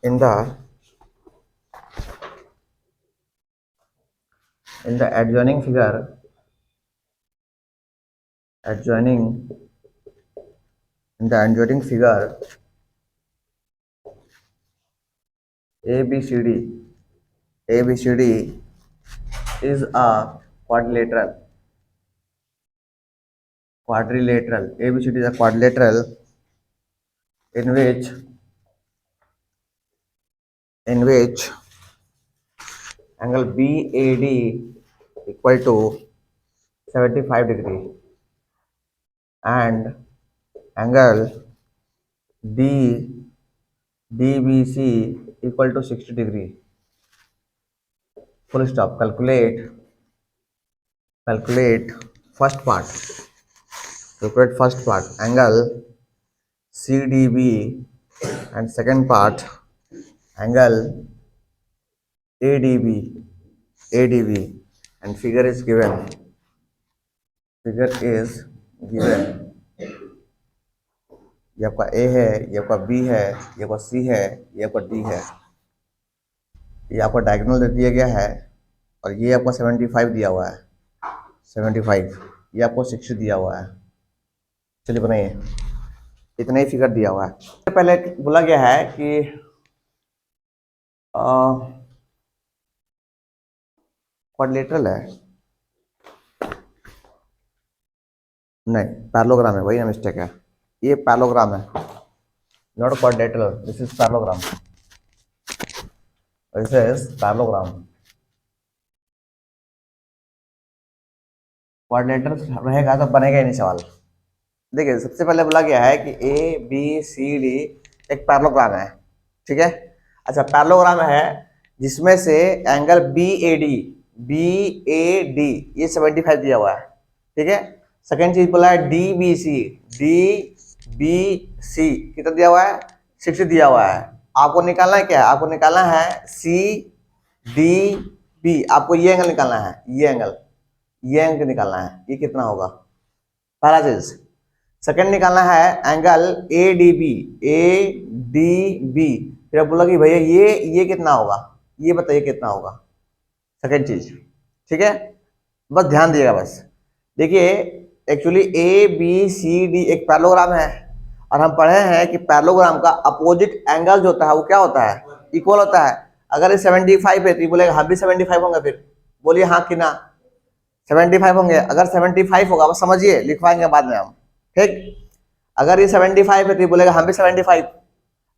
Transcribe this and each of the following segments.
in the adjoining figure, adjoining in the adjoining figure ABCD is a quadrilateral. ABCD is a quadrilateral in which angle BAD equal to 75 degree and angle DBC equal to 60 degree. Full stop. Calculate first part. Calculate first part angle CDB and second part angle ADB and figure is given. ये आपका A है, ये आपका B है, ये आपका C है, ये आपका D है। ये आपका डायगोनल दे दिया गया है और ये आपका 75 दिया हुआ है, 75, ये आपको 60 दिया हुआ है। चलिए बनाइए, इतना ही फिगर दिया हुआ है। पहले बोला गया है कि क्वाड्रिलेटरल है, नहीं पैरेललोग्राम है, वही ना मिस्टेक है। ये पैरेललोग्राम है, not quadrilateral, this is parallelogram, this is parallelogram. Quadrilateral रहेगा तो बनेगा ही नहीं सवाल। देखिए सबसे पहले बोला गया है कि ABCD एक पैरेललोग्राम है, ठीक है। अच्छा पैरेललोग्राम है जिसमें से एंगल BAD ये 75 दिया हुआ है, ठीक है। सेकेंड चीज बोला है DBC कितना दिया हुआ है, 60 दिया हुआ है। आपको निकालना है क्या है, आपको निकालना है CDB, आपको ये एंगल निकालना है, ये एंगल निकालना है, ये कितना होगा पहला चीज। सेकंड निकालना है एंगल ADB, फिर आप बोला कि भैया ये कितना होगा, ये बताइए कितना होगा, सेकंड चीज, ठीक है। बस ध्यान दिएगा बस। देखिए एक्चुअली ABCD एक पैरेललोग्राम है और हम पढ़े हैं कि पैरेललोग्राम का अपोजिट एंगल जो होता है वो क्या होता है, इक्वल होता है। अगर ये 75 है तो बोलेगा हम भी 75 होंगे, फिर बोलिए हाँ कि ना 75 होंगे। अगर 75 होगा बस समझिए, लिखवाएंगे बाद में हम, ठीक। अगर ये 75 है तो बोलेगा हम भी 75।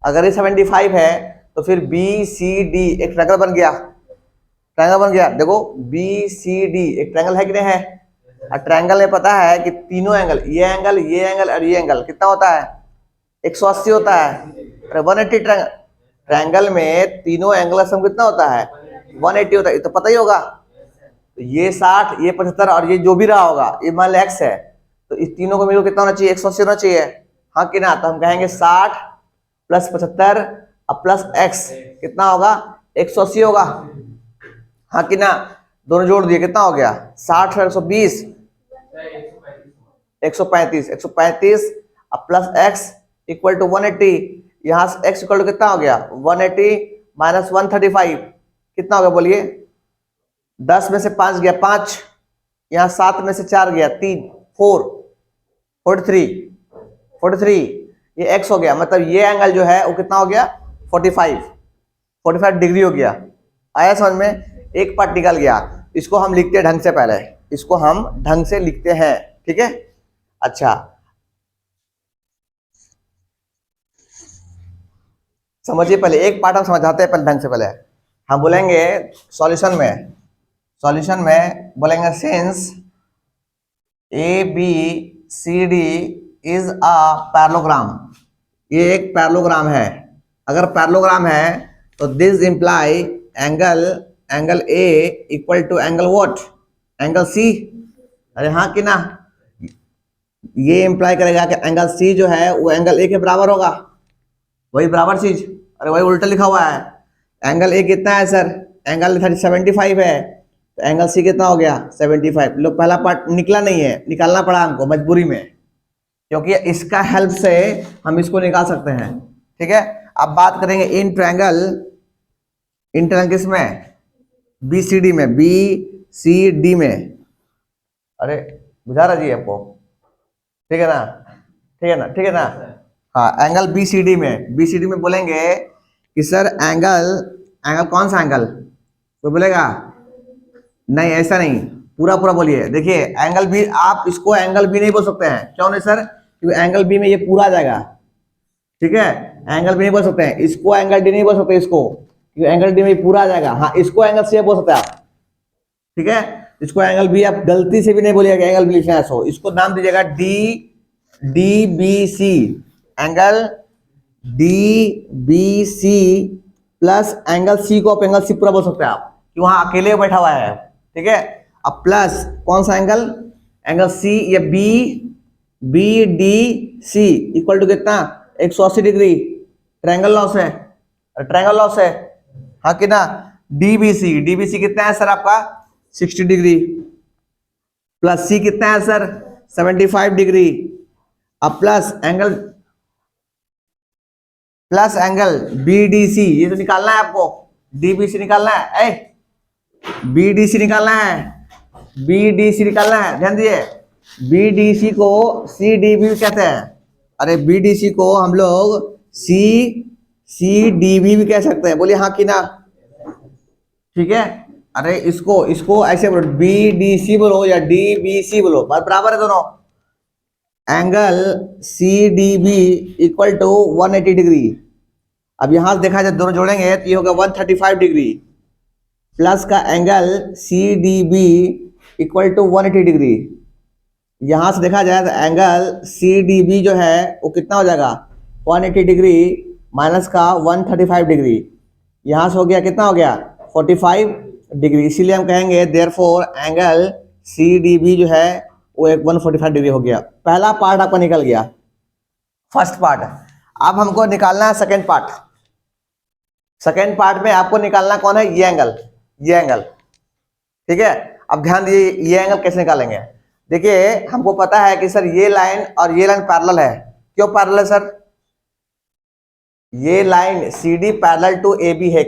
अगर ये 75 है तो फिर BCD एक ट्रायंगल बन गया, देखो BCD एक ट्रायंगल है कि नहीं है। और ट्रायंगल में पता है कि तीनों एंगल, ये एंगल और ये एंगल कितना होता है, 180 होता है। अरे 180 ट्रायंगल में तीनों एंगल का सम कितना होता है, 180 होता है, ये तो पता ही होगा। तो ये 60, ये 75 और ये जो भी रहा होगा, ये मान लो x है, तो इस तीनों को मिलकर कितना होना चाहिए, 180 होना चाहिए, हाँ कि ना। तो हम कहेंगे 60 प्लस 75 और प्लस x कितना होगा, 180 होगा, हाँ कि ना। दोनों जोड़ दिए कितना हो गया, 60 और 120 135 और प्लस x इक्वल टू 180। यहाँ से x इक्वल टू कितना हो गया, 180 माइनस 135 कितना हो गया बोलिए, 10 में से 5 गया 5, यहाँ 7 में से 4 गया 3, 43, ये x हो गया। मतलब ये एंगल जो है वो कितना हो गया, 45 डिग्री हो गया। आया समझ में, एक पार्ट निकल गया। इसको हम लिखते हैं ढंग से, पहले इसको हम ढंग से लिखते हैं, ठीक है। अच्छा समझिए, पहले एक पार्ट हम समझाते हैं पहले ढंग से। पहले हम बोलेंगे सॉल्यूशन में बोलेंगे सिंस ABCD इज अ पैरेललोग्राम, ये एक पैरेललोग्राम है। अगर पैरेललोग्राम है तो this imply angle A equal to angle what, angle C। अरे हाँ कि ना, ये इंप्लाई करेगा कि एंगल C जो है वो एंगल A के बराबर होगा, वही बराबर चीज। अरे वही उल्टा लिखा हुआ है, एंगल A कितना है सर, एंगल 75 है, तो एंगल C कितना हो गया, 75। लोग पहला पार्ट निकला नहीं है, निकालना पड़ा हमको मजबूरी में, क्योंकि इसका हेल्प से हम इसको निकाल सकते हैं, ठीक है। अब बात करेंगे इन ट्रायंगल किसमें, BCD में, BCD में। अरे बुझा रहा जी आपको, ठीक है ना, ठीक है ना, ठीक है ना। हाँ, एंगल BCD में, BCD में बोलेंगे कि सर एंगल कौन सा एंगल, तो बोलेगा नहीं ऐसा नहीं, पूरा पूरा बोलिए। देखिए एंगल बी, आप इसको एंगल बी नहीं बोल सकते हैं, क्यों नहीं सर, क्योंकि एंगल बी में ये पूरा आ जाएगा, ठीक है। एंगल बी नहीं बोल सकते हैं, इसको एंगल डी नहीं बोल सकते, इसको, क्योंकि एंगल डी में पूरा आ जाएगा। हाँ, इसको एंगल सी बोल सकते हैं आप, ठीक है। इसको एंगल बी आप गलती से भी नहीं बोलिएगा एंगल बी लिखना है, सो इसको नाम दीजिएगा DBC, angle DBC plus angle C को आप एंगल सी पूरा बोल सकते हैं आप, कि वहां अकेले बैठा हुआ है, ठीक है। अब प्लस कौन सा एंगल सी, ये BDC इक्वल टू कितना, 180 डिग्री, ट्रायंगल लॉस है, ट्रायंगल लॉस है, हाँ कि ना। DBC कितना है सर आपका, 60 डिग्री, प्लस सी कितना है सर, 75 डिग्री। अब प्लस एंगल BDC, ये तो निकालना है आपको, DBC निकालना है, BDC निकालना है, BDC निकालना है, ध्यान दिए। BDC को CDB कहते हैं, अरे BDC को हम लोग CDB भी कह सकते हैं, बोलिए हाँ कि ना, ठीक है। अरे इसको ऐसे बोलो, BDC बोलो या DBC बोलो, बराबर है दोनों। Angle CDB equal to 180 degree. अब यहां से देखा जाए दोनों जोड़ेंगे तो ये होगा 135 डिग्री, प्लस का angle CDB equal to 180 degree. यहां से देखा जाए तो एंगल CDB जो है वो कितना हो जाएगा, 180 डिग्री माइनस का 135 डिग्री, यहां से हो गया कितना हो गया, 45 डिग्री। इसीलिए हम कहेंगे देयरफॉर एंगल CDB जो है वो 145 डिग्री हो गया। पहला पार्ट आपका निकल गया, फर्स्ट पार्ट। अब हमको निकालना है सेकेंड पार्ट। सेकेंड पार्ट में आपको निकालना कौन है, ये एंगल, ठीक है। अब ध्यान दीजिए, ये एंगल कैसे निकालेंगे। देखिए हमको पता है कि सर ये लाइन और ये लाइन पैरेलल है। क्यों पैरेलल है सर, ये line CD parallel to AB है,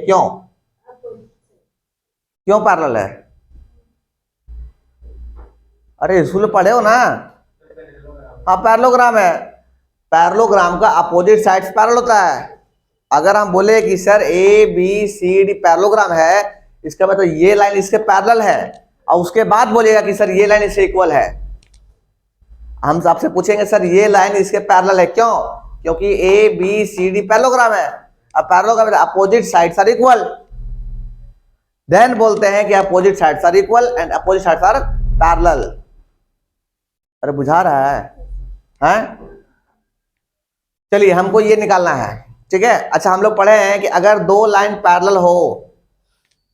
क्यों पैरेलल है, अरे स्कूल में पढ़े हो ना, हाँ पैरेललोग्राम है। पैरेललोग्राम का अपोजिट साइड्स पैरेलल होता है। अगर हम बोले कि सर ABCD पैरेललोग्राम है, इसका मतलब ये लाइन इसके पैरेलल है, और उसके बाद बोलेगा कि सर ये लाइन इससे इक्वल है। हम आपसे पूछेंगे सर ये लाइन इसके पैरेलल है, क्यों, क्योंकि ABCD पैरेललोग्राम है। अब parallelogram opposite sides are equal, then बोलते हैं कि opposite sides are equal and opposite sides are parallel. अरे बुझा रहा है, हैं? चलिए हमको ये निकालना है, ठीक है। अच्छा, हम लोग पढ़े हैं कि अगर दो लाइन पैरेलल हो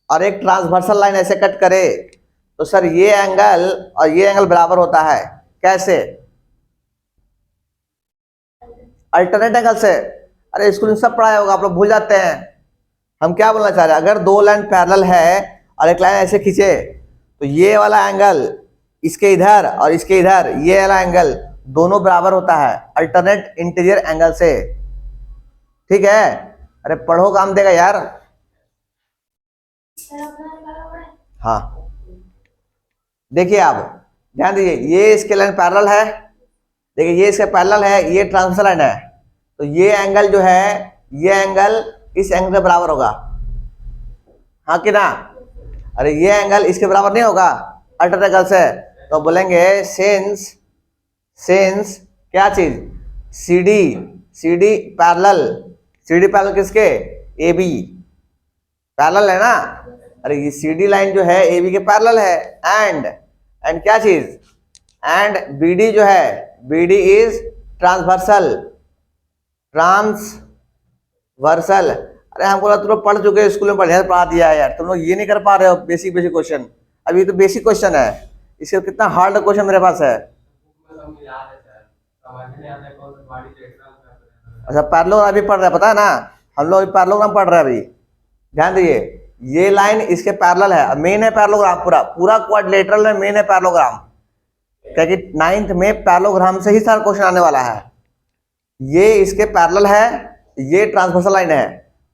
और एक ट्रांसवर्सल लाइन ऐसे कट करे तो सर ये एंगल और ये एंगल बराबर होता है। कैसे, अल्टरनेट एंगल से। अरे स्कूल में सब पढ़ाया होगा, आप लोग भूल जाते हैं। हम क्या बोलना चाह रहे हैं, अगर दो लाइन पैरेलल है और एक लाइन ऐसे खींचे तो ये वाला एंगल इसके इधर और इसके इधर ये वाला एंगल दोनों बराबर होता है अल्टरनेट इंटीरियर एंगल से, ठीक है। अरे पढ़ो, काम देगा यार। हाँ देखिए, आप ध्यान दीजिए, ये इसके लाइन पैरेलल है, देखिए ये इसके पैरेलल है, ये ट्रांसवर्सल लाइन है, तो ये एंगल जो है ये एंगल इस एंगल के बराबर होगा, हाँ कि ना। अरे ये एंगल इसके बराबर नहीं होगा अल्टरनेट एंगल से, तो बोलेंगे सिंस क्या चीज, CD पैरेलल किसके, AB पैरेलल है ना। अरे ये CD लाइन जो है AB के पैरेलल है, एंड क्या चीज, एंड BD जो है BD इज ट्रांसवर्सल। अरे हमको तुम लोग पढ़ चुके, स्कूल में बढ़िया पढ़ा दिया है यार, तुम लोग ये नहीं कर पा रहे हो बेसिक क्वेश्चन। अभी तो बेसिक क्वेश्चन है, इससे कितना हार्ड क्वेश्चन मेरे पास है। अच्छा पैरेललोग्राम भी पढ़ रहे हैं, पता है ना, हम लोग पैरेललोग्राम पढ़ रहे हैं अभी। ध्यान दीजिए, ये लाइन इसके पैरेलल है, मेन है पैरेललोग्राम, पूरा क्वाड्रिलेटरल में मेन है पैरेललोग्राम, क्योंकि 9th में पैरेललोग्राम से ही सारा क्वेश्चन आने वाला है। ये इसके पैरेलल है ये ट्रांसवर्सल लाइन है,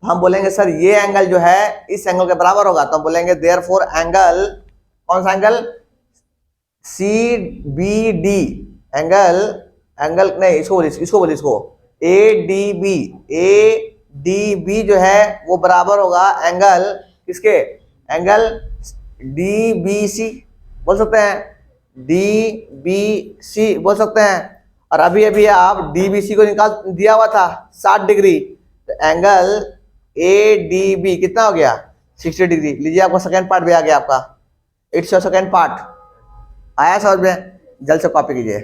तो हम बोलेंगे सर ये एंगल जो है इस एंगल के बराबर होगा, तो हम बोलेंगे देयरफॉर एंगल, कौन सा angle, C B D, angle, angle नहीं, इसको बोलिए इसको ए डी बी जो है वो बराबर होगा एंगल किसके, एंगल डी बी सी बोल सकते हैं, डी बी सी बोल सकते हैं। और अभी अभी आप डी बी सी को निकाल दिया हुआ था 60 डिग्री, तो एंगल ए डी बी कितना हो गया 60 डिग्री। लीजिए आपका सेकेंड पार्ट भी आ गया आपका, इट्स योर सेकेंड पार्ट, आया समझ में, जल्द से कॉपी कीजिए,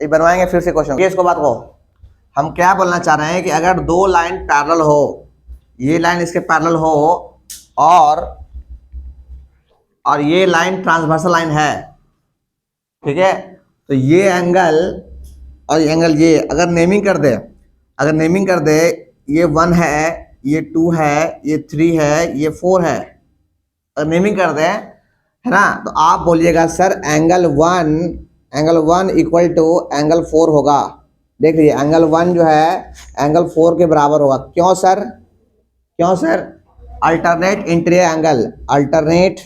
ये बनवाएंगे फिर से क्वेश्चन। ये इसको बात को हम क्या बोलना चाह रहे हैं कि अगर दो लाइन पैरेलल हो, ये लाइन इसके पैरेलल हो और ये लाइन ट्रांसवर्सल लाइन है, ठीक है, तो ये एंगल और ये एंगल, ये अगर नेमिंग कर दे, ये 1 है, ये 2 है, ये 3 है, ये 4 है, अगर नेमिंग कर दे, है ना, तो आप बोलिएगा sir angle 1 equal to angle 4 होगा। देख लीजिए एंगल 1 जो है एंगल 4 के बराबर होगा। क्यों sir, alternate interior angle, alternate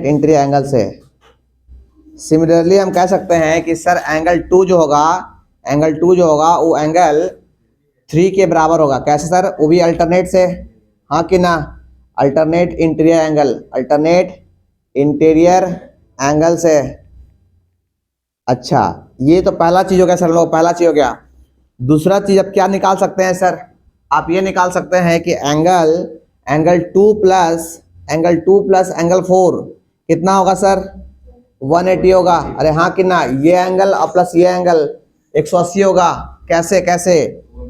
interior angle से। सिमिलरली हम कह सकते हैं कि सर एंगल 2 जो होगा वो एंगल 3 के बराबर होगा। कैसे सर, वो भी अल्टरनेट से, हाँ कि ना, अल्टरनेट इंटीरियर एंगल से। अच्छा, ये तो पहला चीज हो गया सर, लोग पहला चीज हो गया। दूसरा चीज अब क्या निकाल सकते हैं सर, आप ये निकाल सकते हैं कि एंगल 2 प्लस एंगल 4 कितना होगा सर, 180 होगा। अरे हाँ कि ना, ये एंगल और प्लस ये एंगल 180 होगा। कैसे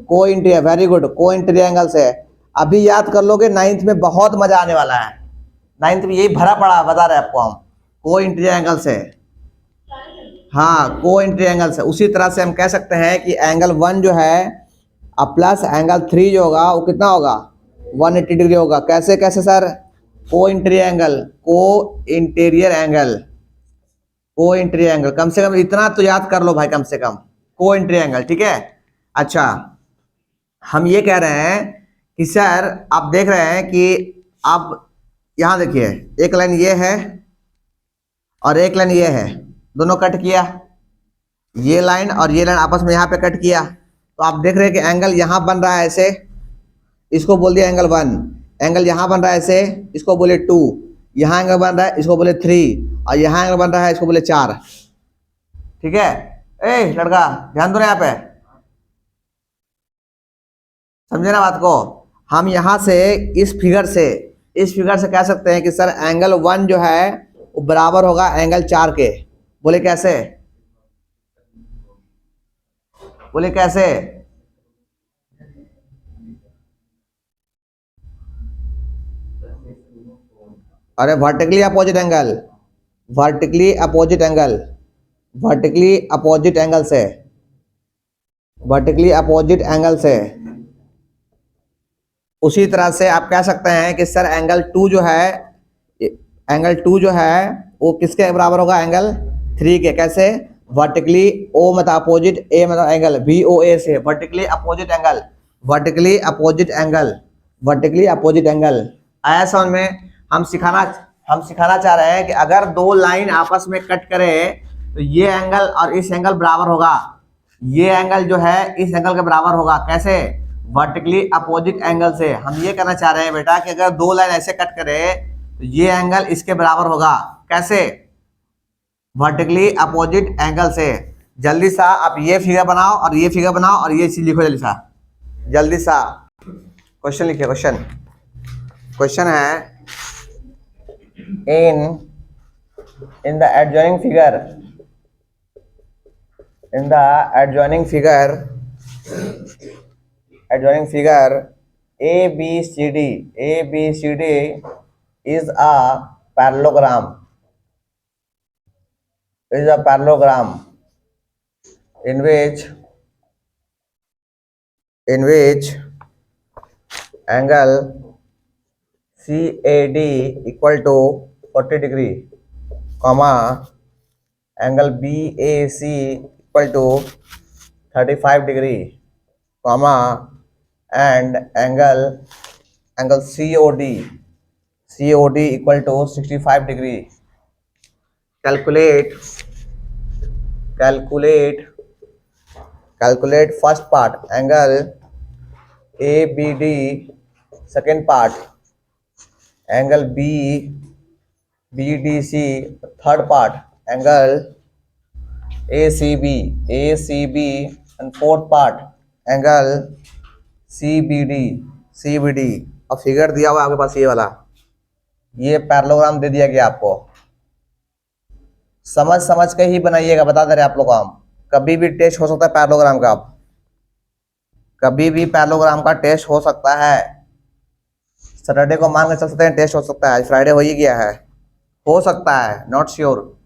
को इंटीरियर, वेरी गुड, को इंटीरियर एंगल से। अभी याद कर लोगे, 9th में बहुत मजा आने वाला है, 9th में यही भरा पड़ा बता रहे आपको हम, को इंटीरियर एंगल से, हाँ को इंटीरियर एंगल से। उसी तरह से हम कह सकते हैं कि एंगल 1 जो है अब प्लस एंगल 3 जो होगा वो कितना होगा, 180 डिग्री होगा। कैसे सर, को इंटीरियर एंगल, कम से कम इतना तो याद कर लो भाई, कम से कम को इंटीरियर एंगल, ठीक है। अच्छा, हम ये कह रहे हैं कि सर आप देख रहे हैं कि आप यहाँ देखिए, एक लाइन ये है और एक लाइन ये है, दोनों कट किया, ये लाइन और ये लाइन आपस में यहाँ पे कट किया, तो आप देख रहे हैं कि एंगल यहाँ बन रहा है ऐसे, इसको बोल दिया एंगल 1। एंगल यहाँ बन रहा है ऐसे, इसको बोले 2। यहाँ एंगल बन रहा है, इसको बोले 3। और यहाँ एंगल बन रहा है, इसको बोले 4। ठीक है, ए लड़का ध्यान दो ना यहाँ पे, समझे ना बात को। हम यहाँ से इस फिगर से कह सकते हैं कि सर एंगल 1 जो है वो बराबर होगा एंगल 4 के। बोले कैसे, अरे वर्टिकली अपोजिट एंगल से। उसी तरह से आप कह सकते हैं कि सर एंगल 2 जो है वो किसके बराबर होगा, एंगल 3 के। कैसे, वर्टिकली, ओ मतलब अपोजिट, ए मतलब एंगल, VOA से वर्टिकली अपोजिट एंगल। आया समझ में। हम सिखाना चाह रहे हैं कि अगर दो लाइन आपस में कट करे तो ये एंगल और इस एंगल बराबर होगा, ये एंगल जो है इस एंगल के बराबर होगा। कैसे, वर्टिकली अपोजिट एंगल से। हम ये कहना चाह रहे हैं बेटा कि अगर दो लाइन ऐसे कट करे तो ये एंगल इसके बराबर होगा। कैसे, वर्टिकली अपोजिट एंगल से। जल्दी सा आप ये फिगर बनाओ और ये फिगर बनाओ और ये चीज लिखो, जल्दी सा क्वेश्चन लिखिए। क्वेश्चन है, in the adjoining figure ABCD is a parallelogram in which angle CAD equal to 40 degree, comma angle B A C equal to 35 degree comma and angle C O D equal to 65 degree. Calculate first part angle A B D, second part angle B D C, third part angle A C B and fourth part angle C B D. अब figure दिया हुआ आपके पास ये वाला, ये parallelogram दे दिया गया आपको, समझ के ही बनाइएगा, बता दे रहे आप लोग। हम कभी भी टेस्ट हो सकता है पैरेललोग्राम का, कभी भी पैरेललोग्राम का टेस्ट हो सकता है। सैटरडे को मान के चल सकते हैं टेस्ट हो सकता है, फ्राइडे हो ही गया है, हो सकता है, नॉट श्योर।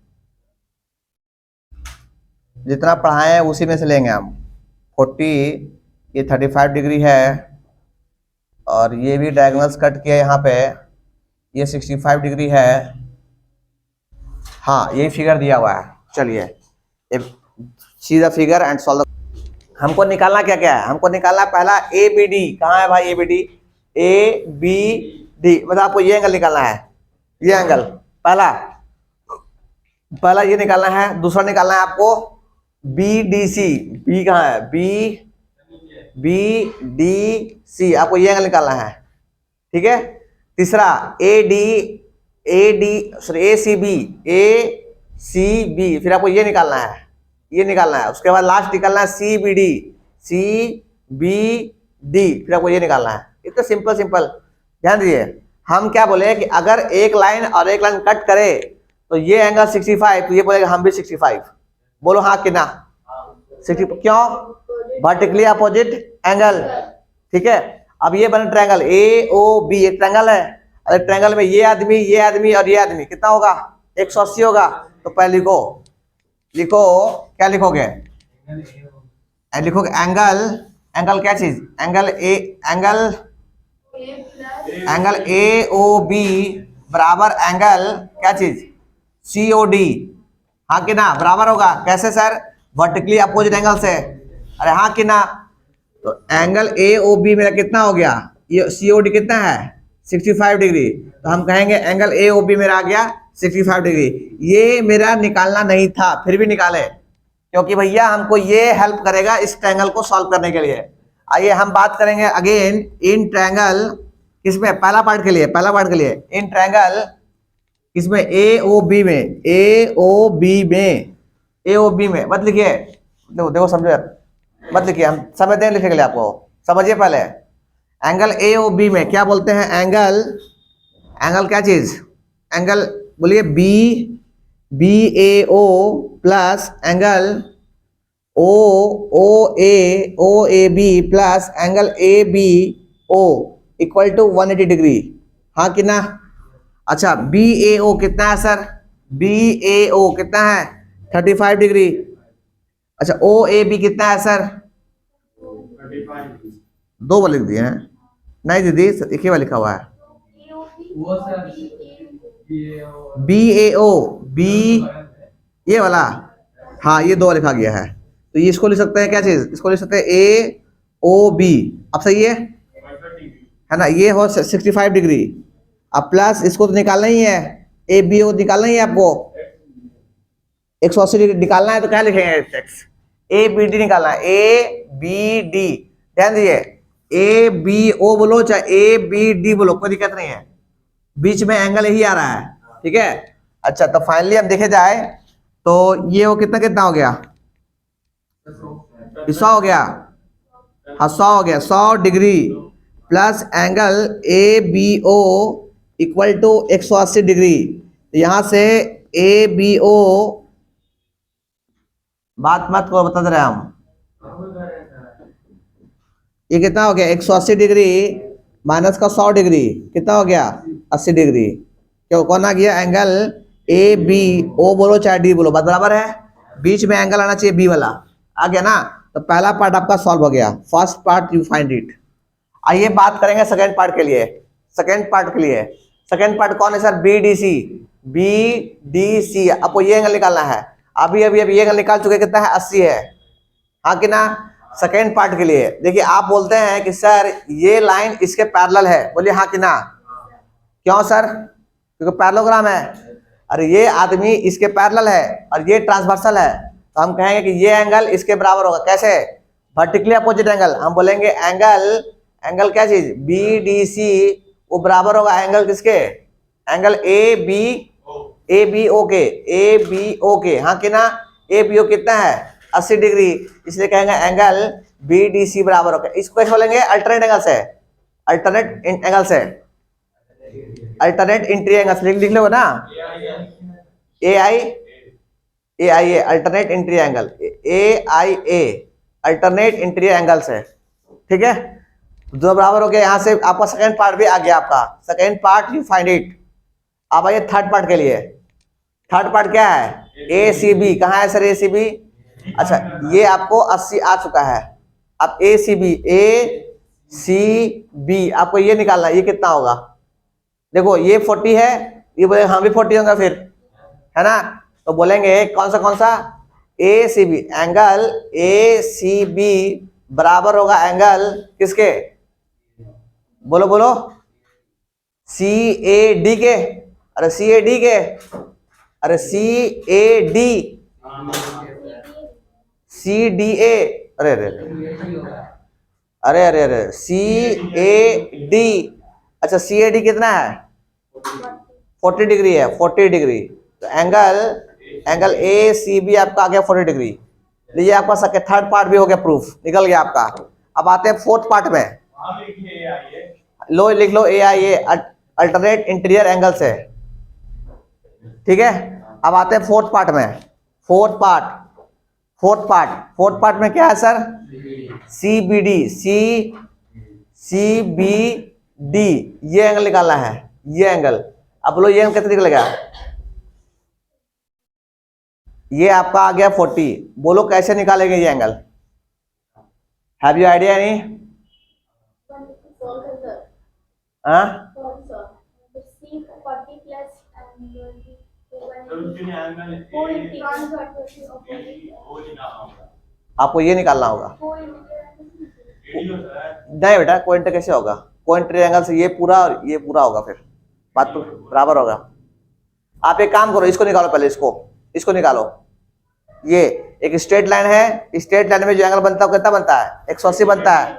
जितना पढ़ाए हैं उसी में से लेंगे हम। 40, ये 35 डिग्री है और ये भी डायगोनल्स कट किया यहाँ पे, ये 65 डिग्री है। हाँ, ये फिगर दिया हुआ है। चलिए see the figure and solve. हमको निकालना क्या क्या है? हमको निकालना पहला ए बी डी। कहाँ है भाई A B D? A B D मतलब आपको ये एंगल निकालना है, ये एंगल पहला ये निकालना है। दूसरा निकालना है आपको बी डी सी। बी कहाँ है? बी डी सी, आपको ये एंगल निकालना है, ठीक है। तीसरा ए सी बी, फिर आपको ये निकालना है, उसके बाद लास्ट निकालना है सी बी डी, फिर आपको ये निकालना है। इतना सिंपल। ध्यान दीजिए, हम क्या बोले कि अगर एक लाइन और एक लाइन कट करे तो ये एंगल 65, तो ये बोलेगा हम भी 65। बोलो हाँ कि ना? 60 क्यों? वर्टिकली अपोजिट एंगल, ठीक है। अब ये बना ट्रायंगल ए ओ बी, एक ट्रायंगल है। अरे ट्रायंगल में ये आदमी और ये आदमी कितना होगा? 180 होगा। तो पहले लिखो क्या लिखोगे? लिखोगे एंगल क्या चीज? एंगल ए ओ बी बराबर एंगल क्या चीज? सी ओ डी। हाँ कि ना? बराबर होगा। कैसे सर? वर्टिकली अपोजिट एंगल से। अरे हाँ कि ना? तो एंगल ए ओ बी मेरा कितना हो गया? ये सी ओ डी कितना है? 65 डिग्री। तो हम कहेंगे एंगल ए ओ बी मेरा आ गया 65 डिग्री। ये मेरा निकालना नहीं था, फिर भी निकाले, क्योंकि भैया हमको ये हेल्प करेगा इस ट्रायंगल को सॉल्व करने के लिए। आइए हम बात करेंगे अगेन इन ट्रायंगल, किसमें? पहला पार्ट के लिए इन ट्रायंगल किसमें? ए ओ बी में मत लिखिए, देखो समझो यार, मत लिखिए, हम समझते हैं लिखने के लिए। आपको समझिए पहले, एंगल ए ओ बी में क्या बोलते हैं? एंगल क्या चीज? एंगल बोलिए B A O plus angle O A B plus angle A B O equal to 180 degree. हाँ कि ना? अच्छा, बी ए ओ कितना है सर? बी ए ओ कितना है? 35 डिग्री। अच्छा, ओ ए बी कितना है सर? 2 बार लिख दिए हैं। नहीं दीदी, एक ही बार लिखा हुआ है। बी ए ओ बी, ये वाला, हाँ ये 2 लिखा गया है। तो ये इसको लिख सकते हैं क्या चीज? इसको लिख सकते हैं ए ओ बी। अब सही है ना? ये हो 65 डिग्री। अब प्लस इसको तो निकालना ही है, ए बी ओ निकालना ही है आपको। 180 डिग्री निकालना है तो क्या लिखेंगे? ए बी डी निकालना है, ए बी डी। ध्यान दीजिए, ए बी ओ बोलो चाहे ए बी डी बोलो, कोई दिक्कत नहीं है, बीच में एंगल यही आ रहा है, ठीक है। अच्छा, तो फाइनली हम देखे जाए तो ये वो कितना हो गया? 100 हो गया। हाँ 100 हो गया, 100 degree plus angle A B O equal to 180 degree. यहां से ए बी ओ, बात मत को बता दे रहे हम, ये कितना हो गया? 180 डिग्री माइनस का 100 डिग्री कितना हो गया? 80 डिग्री। क्यों? कौन आ गया? एंगल ए बी ओ बोलो चाहे डी बोलो, बात बराबर है। बीच में एंगल आना चाहिए बी वाला, आ गया ना? तो पहला पार्ट आपका सॉल्व हो गया, first part you find it. आइए बात करेंगे सेकेंड पार्ट के लिए। सेकेंड पार्ट कौन है सर? बी डी सी। आपको ये एंगल निकालना है। अभी अभी अभी ये एंगल निकाल चुके, कितना है 80 है, हाँ कि ना। सेकेंड पार्ट के लिए देखिए, आप बोलते हैं कि सर ये लाइन इसके पैरेलल है, बोलिए हाँ कि ना। क्यों सर? क्योंकि पैरेललोग्राम है। अरे ये आदमी इसके पैरेलल है और ये ट्रांसवर्सल है, तो हम कहेंगे कि ये एंगल इसके बराबर होगा। कैसे? Vertically opposite angle. हम बोलेंगे एंगल क्या चीज, बी डी सी, वो बराबर होगा एंगल किसके, एंगल ए बी ओ के, हाँ कि ना। ए बी ओ कितना है 80 डिग्री, इसलिए कहेंगे एंगल बी डी सी बराबर होगा। इसको कैसे बोलेंगे? अल्टरनेट एंगल से, अल्टरनेट इंट्री एंगल से लिख लो ना, A I A alternate interior angle, alternate interior angle से, ठीक है। दो बराबर हो गया। यहाँ से आपका सेकेंड पार्ट भी आ गया, आपका second part you find it. अब आइए थर्ड पार्ट के लिए। थर्ड पार्ट क्या है? ए सी बी। कहाँ है सर ए सी बी? अच्छा, ये आपको 80 आ चुका है। अब ए सी बी आपको ये निकालना है, ये कितना होगा। देखो ये 40 है, ये बोले हाँ भी 40 होगा फिर, है ना। तो बोलेंगे कौन सा A C B, angle A C B बराबर होगा एंगल किसके, बोलो सी ए डी के। अरे सी ए डी के, अरे सी A D, C D A, अरे सी ए डी। अच्छा सी ए डी कितना है 40 डिग्री है, 40 डिग्री। तो एंगल ए सी बी आपका आ गया 40 डिग्री। लीजिए आपका सके थर्ड पार्ट भी हो गया, प्रूफ निकल गया आपका। अब आते हैं फोर्थ पार्ट में। लो लिख लो ए I A, alternate interior angle से, ठीक है। अब आते हैं फोर्थ पार्ट में। फोर्थ पार्ट में क्या है सर? सी बी डी, ये एंगल निकालना है, ये एंगल। अब बोलो ये एंगल कितना निकलेगा? ये आपका आ गया 40। बोलो कैसे निकालेंगे ये angle? Have you idea any? आपको ये निकालना होगा। नहीं बेटा, कोएंटर कैसे होगा? कोएंटर एंगल से ये पूरा और ये पूरा होगा, फिर बात तो बराबर होगा। आप एक काम करो, इसको निकालो पहले, इसको निकालो। ये एक स्ट्रेट लाइन है, स्ट्रेट लाइन में जो एंगल बनता है कितना बनता है? 180 बनता है।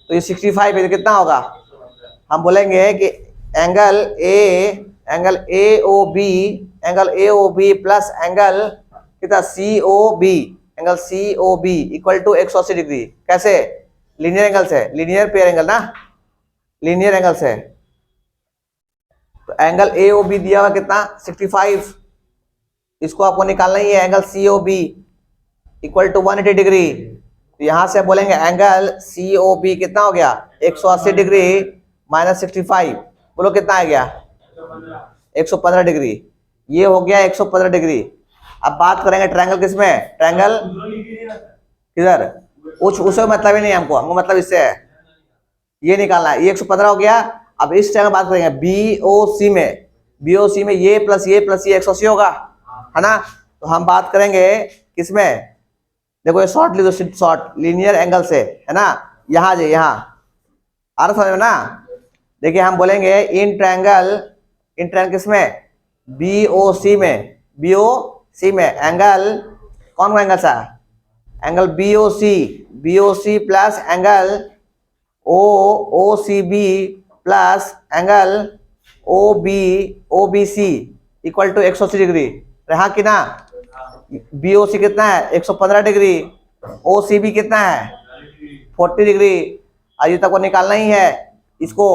तो ये 65 है, कितना होगा? हम बोलेंगे कि angle A O B plus angle कितना C O B, angle C O B equal to 180 डिग्री। कैसे? लीनियर एंगल से, लीनियर पेयर एंगल ना, लीनियर एंगल से। तो एंगल ए ओ बी दिया हुआ कितना 65, इसको आपको निकालना ही है। Angle C O B equal to 180 degree. तो यहां से बोलेंगे एंगल सी ओ बी कितना हो गया 180 डिग्री माइनस 65, बोलो कितना आ गया 115 डिग्री। ये हो गया 115 डिग्री। अब बात करेंगे ट्रायंगल किसमें, ट्रायंगल किधर, उससे मतलब ही नहीं हमको मतलब इससे है, ये निकालना है। ये 115 हो गया। अब इस ट्रायंगल बात करेंगे बी ओ सी में ये प्लस ये 180 होगा, है ना। तो हम बात करेंगे किसमें, देखो ये शॉर्ट ली, शॉर्ट लीनियर एंगल से, है ना। यहाँ जे यहाँ आ रहा समझ में ना। देखिए हम बोलेंगे इन ट्रायंगल किसमें, बी ओ सी में एंगल कौन एंगल सा, angle B O C plus angle O C B plus angle O B C equal to 180 degree. रहा कि ना। बी ओ सी कितना है 115 डिग्री, ओ सी बी कितना है 40 डिग्री। अभी तक को निकालना ही है। इसको